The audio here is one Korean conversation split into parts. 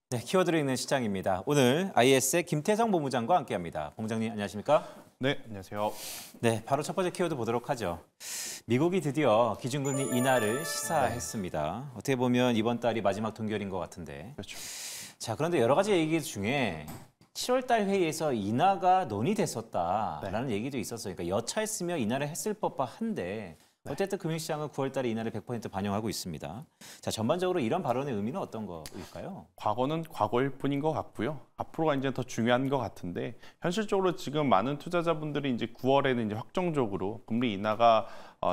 네, 키워드를 읽는 시장입니다. 오늘 IS의 김태성 본부장과 함께합니다. 본부장님 안녕하십니까? 네, 안녕하세요. 네, 바로 첫 번째 키워드 보도록 하죠. 미국이 드디어 기준금리 인하를 시사했습니다. 어떻게 보면 이번 달이 마지막 동결인 것 같은데. 그렇죠. 자, 그런데 여러 가지 얘기 중에 7월 달 회의에서 인하가 논의됐었다라는 얘기도 있었어요. 그러니까 여차했으며 인하를 했을 법한데 어쨌든 금융시장은 9월 달에 인하를 100% 반영하고 있습니다. 자, 전반적으로 이런 발언의 의미는 어떤 거일까요? 과거는 과거일 뿐인 것 같고요. 앞으로가 이제 더 중요한 것 같은데 현실적으로 지금 많은 투자자분들이 이제 9월에는 이제 확정적으로 금리 인하가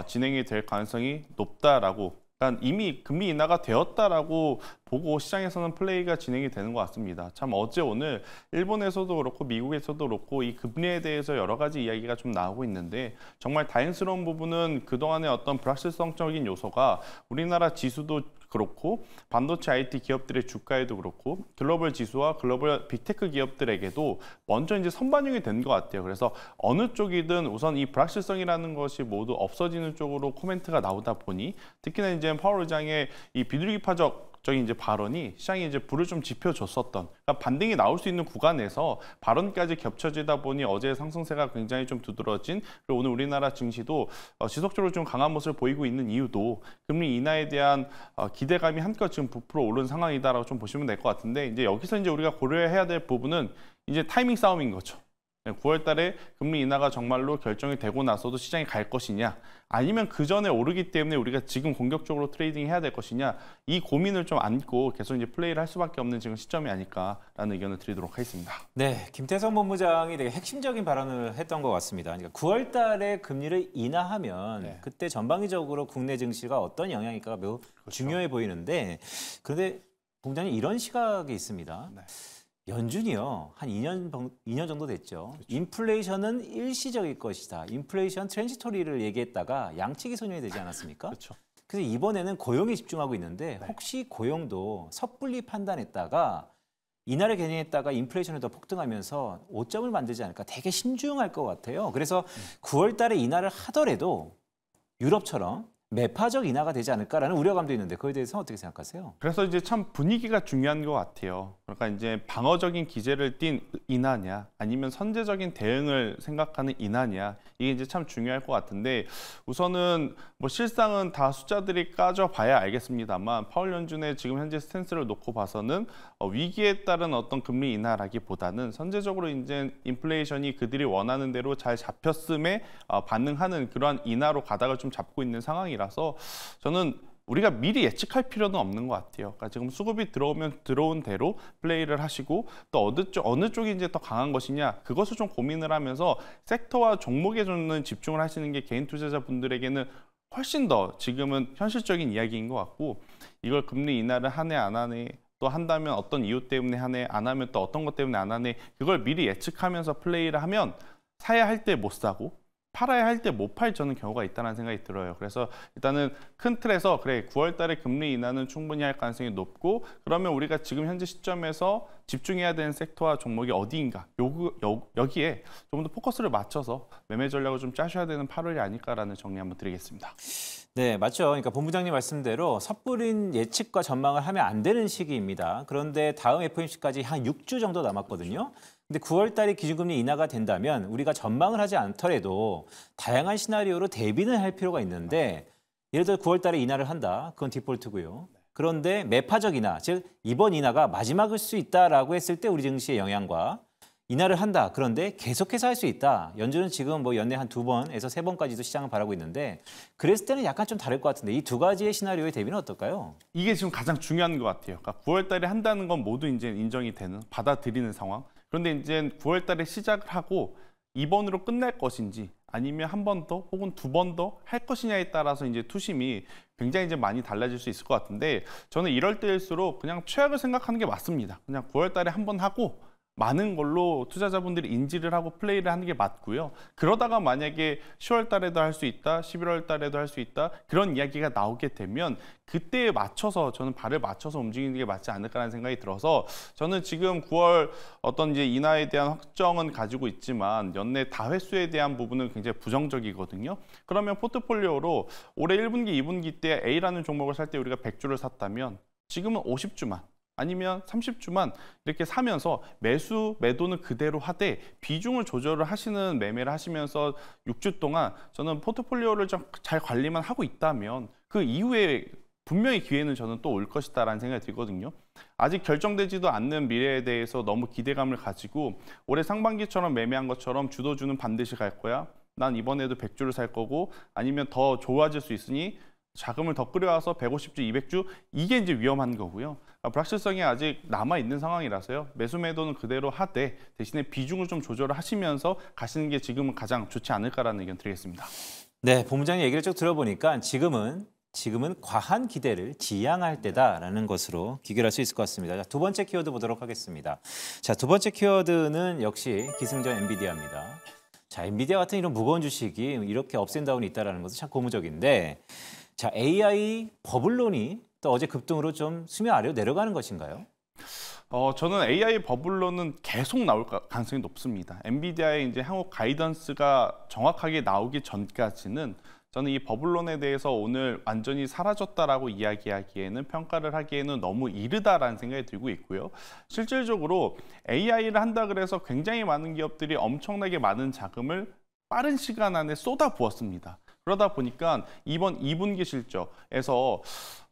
진행이 될 가능성이 높다라고. 그러니까 이미 금리 인하가 되었다라고 보고 시장에서는 플레이가 진행이 되는 것 같습니다. 참 어제 오늘 일본에서도 그렇고 미국에서도 그렇고 이 금리에 대해서 여러 가지 이야기가 좀 나오고 있는데 정말 다행스러운 부분은 그동안의 어떤 불확실성적인 요소가 우리나라 지수도 그렇고 반도체 IT 기업들의 주가에도 그렇고 글로벌 지수와 글로벌 빅테크 기업들에게도 먼저 이제 선반영이 된 것 같아요. 그래서 어느 쪽이든 우선 이 불확실성이라는 것이 모두 없어지는 쪽으로 코멘트가 나오다 보니 특히나 이제 파월 의장의 이 비둘기파적 적인 이제 발언이 시장에 이제 불을 좀 지펴줬었던 그러니까 반등이 나올 수 있는 구간에서 발언까지 겹쳐지다 보니 어제의 상승세가 굉장히 좀 두드러진 그리고 오늘 우리나라 증시도 지속적으로 좀 강한 모습을 보이고 있는 이유도 금리 인하에 대한 기대감이 한껏 지금 부풀어 오른 상황이다라고 좀 보시면 될 것 같은데 이제 여기서 이제 우리가 고려해야 될 부분은 이제 타이밍 싸움인 거죠. 9월 달에 금리 인하가 정말로 결정이 되고 나서도 시장이 갈 것이냐 아니면 그 전에 오르기 때문에 우리가 지금 공격적으로 트레이딩 해야 될 것이냐 이 고민을 좀 안고 계속 이제 플레이를 할 수밖에 없는 지금 시점이 아닐까라는 의견을 드리도록 하겠습니다. 네, 김태성 본부장이 되게 핵심적인 발언을 했던 것 같습니다. 그러니까 9월 달에 금리를 인하하면 그때 전방위적으로 국내 증시가 어떤 영향일까가 매우 중요해 보이는데 그런데 본부장님 이런 시각이 있습니다. 연준이요. 한 2년 정도 됐죠. 그렇죠. 인플레이션은 일시적일 것이다. 인플레이션 트랜지토리를 얘기했다가 양측이 선언이 되지 않았습니까? 그렇죠. 그래서 이번에는 고용에 집중하고 있는데 혹시 고용도 섣불리 판단했다가 인하를 괜히했다가 인플레이션이 더 폭등하면서 오점을 만들지 않을까 되게 신중할 것 같아요. 그래서 9월 달에 인하를 하더라도 유럽처럼 매파적 인하가 되지 않을까라는 우려감도 있는데 그거에 대해서 어떻게 생각하세요? 그래서 이제 참 분위기가 중요한 것 같아요. 그러니까 이제 방어적인 기제를 띈 인하냐 아니면 선제적인 대응을 생각하는 인하냐 이게 이제 참 중요할 것 같은데 우선은 뭐 실상은 다 숫자들이 까져 봐야 알겠습니다만 파월 연준의 지금 현재 스탠스를 놓고 봐서는 위기에 따른 어떤 금리 인하라기보다는 선제적으로 이제 인플레이션이 그들이 원하는 대로 잘 잡혔음에 반응하는 그러한 인하로 가닥을 좀 잡고 있는 상황이라서 저는 우리가 미리 예측할 필요는 없는 것 같아요. 그러니까 지금 수급이 들어오면 들어온 대로 플레이를 하시고 또 어느 쪽이 이제 더 강한 것이냐 그것을 좀 고민을 하면서 섹터와 종목에 좀 집중을 하시는 게 개인 투자자분들에게는 훨씬 더 지금은 현실적인 이야기인 것 같고 이걸 금리 인하를 하네 안 하네 또 한다면 어떤 이유 때문에 하네 안 하면 또 어떤 것 때문에 안 하네 그걸 미리 예측하면서 플레이를 하면 사야 할 때 못 사고 팔아야 할 때 못 팔 저는 경우가 있다는 생각이 들어요. 그래서 일단은 큰 틀에서 그래 9월 달에 금리 인하는 충분히 할 가능성이 높고 그러면 우리가 지금 현재 시점에서 집중해야 되는 섹터와 종목이 어디인가 여기에 좀 더 포커스를 맞춰서 매매 전략을 좀 짜셔야 되는 8월이 아닐까라는 정리 한번 드리겠습니다. 네, 맞죠. 그러니까 본부장님 말씀대로 섣부린 예측과 전망을 하면 안 되는 시기입니다. 그런데 다음 FOMC까지 한 6주 정도 남았거든요. 근데 9월 달에 기준금리 인하가 된다면 우리가 전망을 하지 않더라도 다양한 시나리오로 대비는 할 필요가 있는데 예를 들어 9월 달에 인하를 한다. 그건 디폴트고요. 그런데 매파적 인하, 즉 이번 인하가 마지막일 수 있다라고 했을 때 우리 증시의 영향과 인하를 한다. 그런데 계속해서 할 수 있다. 연준은 지금 뭐 연내 한 2번에서 3번까지도 시장을 바라고 있는데 그랬을 때는 약간 좀 다를 것 같은데 이 두 가지의 시나리오의 대비는 어떨까요? 이게 지금 가장 중요한 것 같아요. 그러니까 9월 달에 한다는 건 모두 이제 인정이 되는 받아들이는 상황. 그런데 이제 9월 달에 시작을 하고 2번으로 끝날 것인지 아니면 한 번 더 혹은 2번 더 할 것이냐에 따라서 이제 투심이 굉장히 이제 많이 달라질 수 있을 것 같은데 저는 이럴 때일수록 그냥 최악을 생각하는 게 맞습니다. 그냥 9월 달에 한 번 하고 많은 걸로 투자자분들이 인지를 하고 플레이를 하는 게 맞고요. 그러다가 만약에 10월 달에도 할 수 있다, 11월 달에도 할 수 있다 그런 이야기가 나오게 되면 그때에 맞춰서 저는 발을 맞춰서 움직이는 게 맞지 않을까라는 생각이 들어서 저는 지금 9월 어떤 이제 인하에 대한 확정은 가지고 있지만 연내 다회수에 대한 부분은 굉장히 부정적이거든요. 그러면 포트폴리오로 올해 1분기, 2분기 때 A라는 종목을 살 때 우리가 100주를 샀다면 지금은 50주만 아니면 30주만 이렇게 사면서 매도는 그대로 하되 비중을 조절을 하시는 매매를 하시면서 6주 동안 저는 포트폴리오를 좀 잘 관리만 하고 있다면 그 이후에 분명히 기회는 저는 또 올 것이다라는 생각이 들거든요. 아직 결정되지도 않는 미래에 대해서 너무 기대감을 가지고 올해 상반기처럼 매매한 것처럼 주도주는 반드시 갈 거야. 난 이번에도 100주를 살 거고 아니면 더 좋아질 수 있으니 자금을 더 끌어와서 150주, 200주 이게 이제 위험한 거고요. 불확실성이 아직 남아있는 상황이라서요. 매수 매도는 그대로 하되 대신에 비중을 좀 조절을 하시면서 가시는 게 지금은 가장 좋지 않을까라는 의견 드리겠습니다. 네, 본부장님 얘기를 쭉 들어보니까 지금은 과한 기대를 지양할 때다라는 것으로 귀결할 수 있을 것 같습니다. 자, 두 번째 키워드 보도록 하겠습니다. 자, 두 번째 키워드는 역시 기승전 엔비디아입니다. 자, 엔비디아 같은 이런 무거운 주식이 이렇게 업앤다운이 있다는 것은 참 고무적인데 자, AI 버블론이 또 어제 급등으로 좀 수면 아래로 내려가는 것인가요? 저는 AI 버블론은 계속 나올 가능성이 높습니다. 엔비디아의 이제 향후 가이던스가 정확하게 나오기 전까지는 저는 이 버블론에 대해서 오늘 완전히 사라졌다라고 이야기하기에는 평가를 하기에는 너무 이르다라는 생각이 들고 있고요. 실질적으로 AI를 한다 그래서 굉장히 많은 기업들이 엄청나게 많은 자금을 빠른 시간 안에 쏟아 부었습니다. 그러다 보니까 이번 2분기 실적에서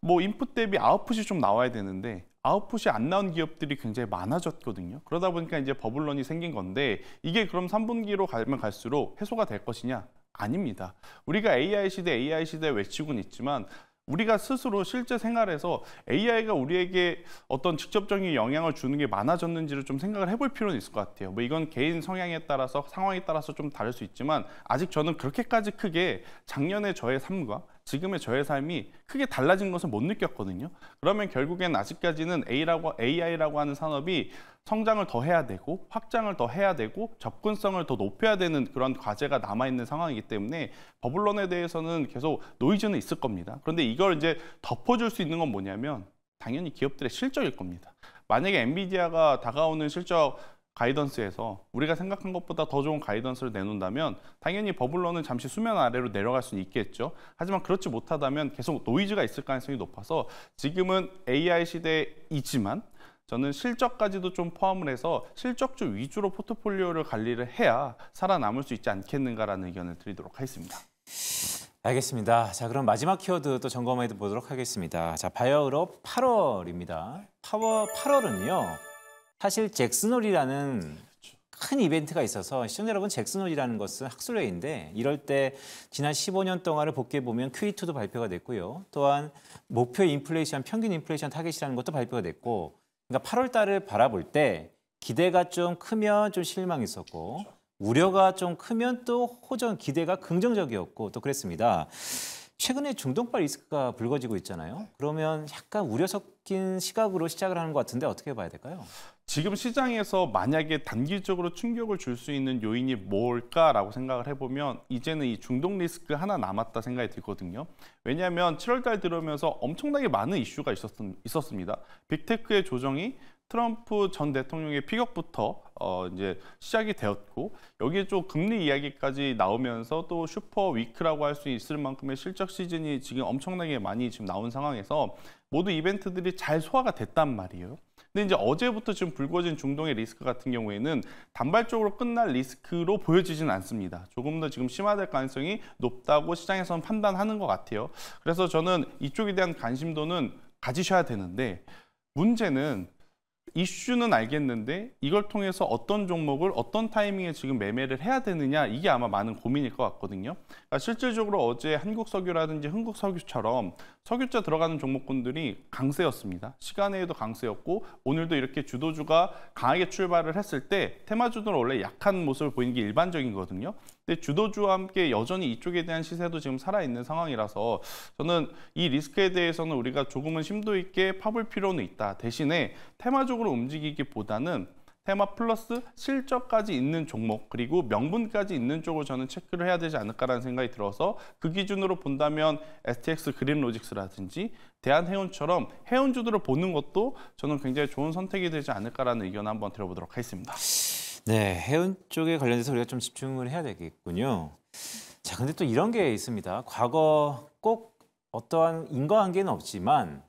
뭐 인풋 대비 아웃풋이 좀 나와야 되는데 아웃풋이 안 나온 기업들이 굉장히 많아졌거든요. 그러다 보니까 이제 버블론이 생긴 건데 이게 그럼 3분기로 가면 갈수록 해소가 될 것이냐? 아닙니다. 우리가 AI 시대 외치고는 있지만 우리가 스스로 실제 생활에서 AI가 우리에게 어떤 직접적인 영향을 주는 게 많아졌는지를 좀 생각을 해볼 필요는 있을 것 같아요. 뭐 이건 개인 성향에 따라서 상황에 따라서 좀 다를 수 있지만 아직 저는 그렇게까지 크게 작년의 저의 삶과 지금의 저의 삶이 크게 달라진 것을 못 느꼈거든요. 그러면 결국엔 아직까지는 AI라고 하는 산업이 성장을 더 해야 되고 확장을 더 해야 되고 접근성을 더 높여야 되는 그런 과제가 남아있는 상황이기 때문에 버블론에 대해서는 계속 노이즈는 있을 겁니다. 그런데 이걸 이제 덮어줄 수 있는 건 뭐냐면 당연히 기업들의 실적일 겁니다. 만약에 엔비디아가 다가오는 실적 가이던스에서 우리가 생각한 것보다 더 좋은 가이던스를 내놓는다면 당연히 버블론은 잠시 수면 아래로 내려갈 수는 있겠죠. 하지만 그렇지 못하다면 계속 노이즈가 있을 가능성이 높아서 지금은 AI 시대이지만 저는 실적까지도 좀 포함을 해서 실적주 위주로 포트폴리오를 관리를 해야 살아남을 수 있지 않겠는가라는 의견을 드리도록 하겠습니다. 알겠습니다. 자, 그럼 마지막 키워드 또 점검해 보도록 하겠습니다. 자, 바이오유럽 8월입니다. 8월은요. 사실 잭슨홀이라는 큰 이벤트가 있어서 시청자 여러분 잭슨홀이라는 것은 학술회의인데 이럴 때 지난 15년 동안을 복귀해 보면 QE2도 발표가 됐고요. 또한 목표 인플레이션, 평균 인플레이션 타겟이라는 것도 발표가 됐고 그러니까 8월 달을 바라볼 때 기대가 좀 크면 좀 실망이 있었고 우려가 좀 크면 또 기대가 긍정적이었고 또 그랬습니다. 최근에 중동발 리스크가 불거지고 있잖아요. 그러면 약간 우려 섞인 시각으로 시작을 하는 것 같은데 어떻게 봐야 될까요? 지금 시장에서 만약에 단기적으로 충격을 줄 수 있는 요인이 뭘까라고 생각을 해보면 이제는 이 중동 리스크 하나 남았다 생각이 들거든요. 왜냐하면 7월달 들어오면서 엄청나게 많은 이슈가 있었습니다. 빅테크의 조정이 트럼프 전 대통령의 피격부터 이제 시작이 되었고 여기에 좀 금리 이야기까지 나오면서 또 슈퍼 위크라고 할 수 있을 만큼의 실적 시즌이 지금 엄청나게 많이 지금 나온 상황에서 모두 이벤트들이 잘 소화가 됐단 말이에요. 근데 이제 어제부터 지금 불거진 중동의 리스크 같은 경우에는 단발적으로 끝날 리스크로 보여지진 않습니다. 조금 더 지금 심화될 가능성이 높다고 시장에서는 판단하는 것 같아요. 그래서 저는 이쪽에 대한 관심도는 가지셔야 되는데 문제는 이슈는 알겠는데 이걸 통해서 어떤 종목을 어떤 타이밍에 지금 매매를 해야 되느냐 이게 아마 많은 고민일 것 같거든요. 그러니까 실질적으로 어제 한국석유라든지 흥국석유처럼 석유자 들어가는 종목군들이 강세였습니다. 시간에도 강세였고 오늘도 이렇게 주도주가 강하게 출발을 했을 때 테마주들은 원래 약한 모습을 보이는 게 일반적이거든요. 근데 주도주와 함께 여전히 이쪽에 대한 시세도 지금 살아있는 상황이라서 저는 이 리스크에 대해서는 우리가 조금은 심도 있게 파볼 필요는 있다. 대신에 테마적으로 움직이기보다는 테마 플러스 실적까지 있는 종목 그리고 명분까지 있는 쪽을 저는 체크를 해야 되지 않을까라는 생각이 들어서 그 기준으로 본다면 STX 그린로직스라든지 대한해운처럼 해운주들을 보는 것도 저는 굉장히 좋은 선택이 되지 않을까라는 의견을 한번 들어보도록 하겠습니다. 네, 해운 쪽에 관련해서 우리가 좀 집중을 해야 되겠군요. 자, 근데 또 이런 게 있습니다. 과거 꼭 어떠한 인과관계는 없지만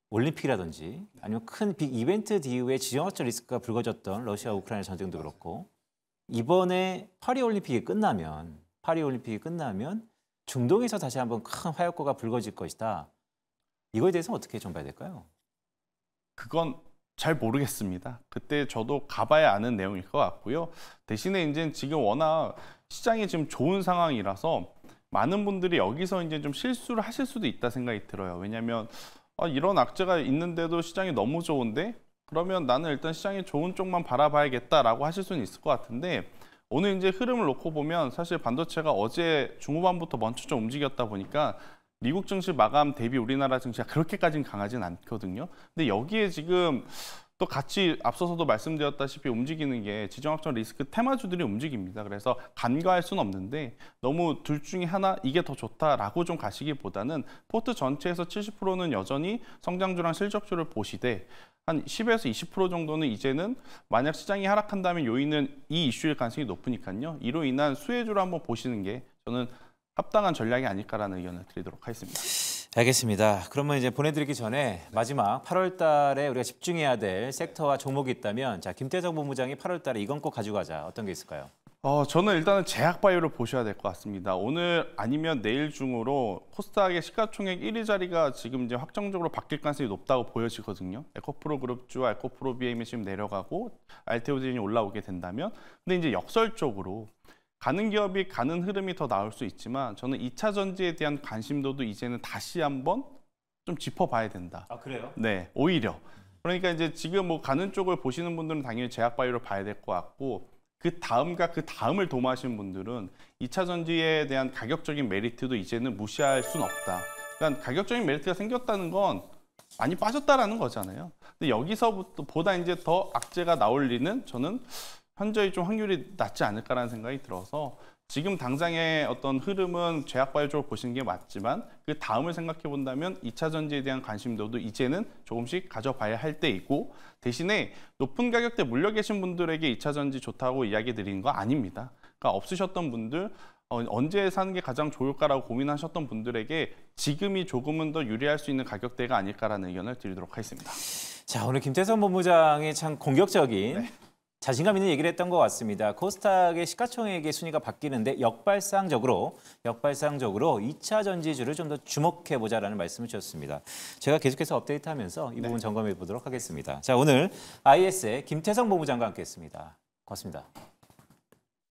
올림픽이라든지 아니면 큰 빅 이벤트 이후에 지정학적 리스크가 불거졌던 러시아 우크라이나 전쟁도 그렇고 이번에 파리올림픽이 끝나면 중동에서 다시 한번 큰 화약고가 불거질 것이다. 이거에 대해서는 어떻게 좀 봐야 될까요? 그건 잘 모르겠습니다. 그때 저도 가봐야 아는 내용일 것 같고요. 대신에 이제 지금 워낙 시장이 지금 좋은 상황이라서 많은 분들이 여기서 이제 좀 실수를 하실 수도 있다 생각이 들어요. 왜냐하면 이런 악재가 있는데도 시장이 너무 좋은데 그러면 나는 일단 시장이 좋은 쪽만 바라봐야겠다라고 하실 수는 있을 것 같은데 오늘 이제 흐름을 놓고 보면 사실 반도체가 어제 중후반부터 먼저 좀 움직였다 보니까 미국 증시 마감 대비 우리나라 증시가 그렇게까지는 강하진 않거든요. 근데 여기에 지금 또 같이 앞서서도 말씀드렸다시피 움직이는 게 지정학적 리스크 테마주들이 움직입니다. 그래서 간과할 수는 없는데 너무 둘 중에 하나 이게 더 좋다라고 좀 가시기보다는 포트 전체에서 70%는 여전히 성장주랑 실적주를 보시되 한 10에서 20% 정도는 이제는 만약 시장이 하락한다면 요인은 이 이슈일 가능성이 높으니까요. 이로 인한 수혜주를 한번 보시는 게 저는 합당한 전략이 아닐까라는 의견을 드리도록 하겠습니다. 알겠습니다. 그러면 이제 보내드리기 전에 마지막 8월 달에 우리가 집중해야 될 섹터와 종목이 있다면 자 김태성 본부장이 8월 달에 이건 꼭 가져가자. 어떤 게 있을까요? 저는 일단은 제약바이오를 보셔야 될 것 같습니다. 오늘 아니면 내일 중으로 코스닥의 시가총액 1위 자리가 지금 이제 확정적으로 바뀔 가능성이 높다고 보여지거든요. 에코프로 그룹주와 에코프로 BM이 지금 내려가고 알테오젠이 올라오게 된다면 근데 이제 역설적으로 가는 기업이 가는 흐름이 더 나올 수 있지만 저는 2차 전지에 대한 관심도도 이제는 다시 한번 좀 짚어봐야 된다. 아 그래요? 네, 오히려. 그러니까 이제 지금 뭐 가는 쪽을 보시는 분들은 당연히 제약바이오를 봐야 될 것 같고 그 다음과 그 다음을 도모하시는 분들은 2차 전지에 대한 가격적인 메리트도 이제는 무시할 순 없다. 그러니까 가격적인 메리트가 생겼다는 건 많이 빠졌다라는 거잖아요. 근데 여기서부터 보다 이제 더 악재가 나올 리는 저는 현저히 좀 확률이 낮지 않을까라는 생각이 들어서 지금 당장의 어떤 흐름은 제약바이오 쪽을 보시는 게 맞지만 그 다음을 생각해 본다면 2차 전지에 대한 관심도도 이제는 조금씩 가져봐야 할 때이고 대신에 높은 가격대 물려 계신 분들에게 2차 전지 좋다고 이야기 드리는 거 아닙니다. 그러니까 없으셨던 분들 언제 사는 게 가장 좋을까라고 고민하셨던 분들에게 지금이 조금은 더 유리할 수 있는 가격대가 아닐까라는 의견을 드리도록 하겠습니다. 자 오늘 김태성 본부장이 참 공격적인 자신감 있는 얘기를 했던 것 같습니다. 코스닥의 시가총액의 순위가 바뀌는데 역발상적으로 2차 전지주를 좀 더 주목해보자라는 말씀을 주셨습니다. 제가 계속해서 업데이트하면서 이 부분 점검해 보도록 하겠습니다. 자 오늘 IS의 김태성 본부장과 함께했습니다. 고맙습니다.